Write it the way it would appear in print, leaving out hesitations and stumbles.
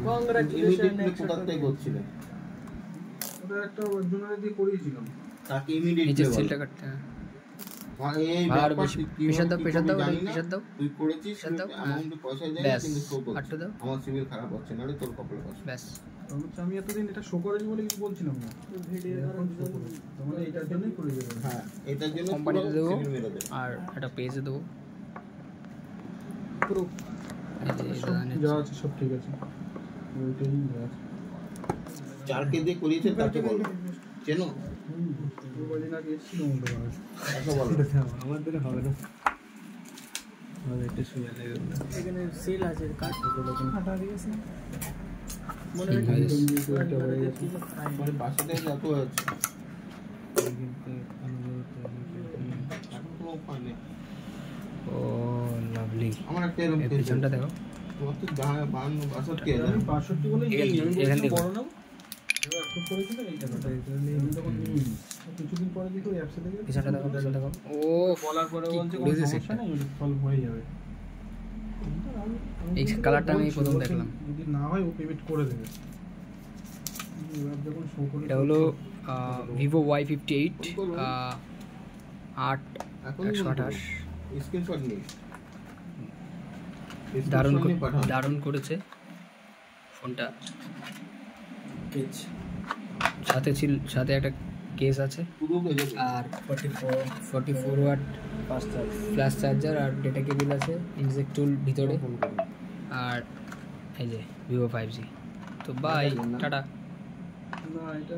Congratulation কোথায় করছিলেন? ওটা একটা জুনিয়র দিয়ে করিয়েছিলাম। তাকে ইমিডিয়েটলি সিলটা কাটতে এই আর প্রেশার দাও প্রেশার দাও তুই করেছিস অ্যামাউন্ট পয়সা দেয় কিন্তু শো করছে। আটটা দাও। আমার সিভিল খারাপ হচ্ছে নালে তোর কপালে বসে। ব্যাস আমি এতদিন এটা শো করেছি বলে কিছু বলছিলাম না। মানে এটার জন্যই করে দেবেন। হ্যাঁ এটার জন্য কোম্পানিতে দেবো সিভিল মেরে দেবে। আর একটা পেজে দেবো পুরো যা আছে সব ঠিক আছে। ওইটাই আছে। চারকে দিয়ে করিয়েছে তাকে বলো চেনো? কদিন আগে এসেছিল মনে হয়। তাকে বলো আমাদের হবে না। আমাদের একটু সুবিধা দেবে। এখানে সেল আছে কাট হাঁটা দিয়েছে। মনে হয় মানে বাসা থেকে যত হয়েছে ও লাভলি আমার একটা এরকম পিছনটা দেখো তোমার তো 62 আমি 62 বলে এখান থেকে বড় নাও অ্যাকসেপ্ট করেছিল এই টাকাটা এটা নিয়ে আমি তখন নিই কিছুদিন পরে দেখো অ্যাপসে দেখো পিছনটা দেখো ও বলার পরে বলছে কোনো সমস্যা নেই সলভ হয়ে যাবে। এই কালারটা আমি প্রথম দেখলাম। যদি না হয় ও পেমেন্ট করে দেবে। যখন শো করে এটা হলো ভিভো Y58 128 স্ক্রিনশট নিয়ে দারুণ করেছে ফোনটা। সাথে একটা কেস আছে আর 44 ওয়াট ফ্ল্যাশ চার্জার আর ডেটা কেবল আছে, ইনজেক্ট টুল ভিতরে আর এই যে ভিভো 5G। তো বাই টাটা। না এটা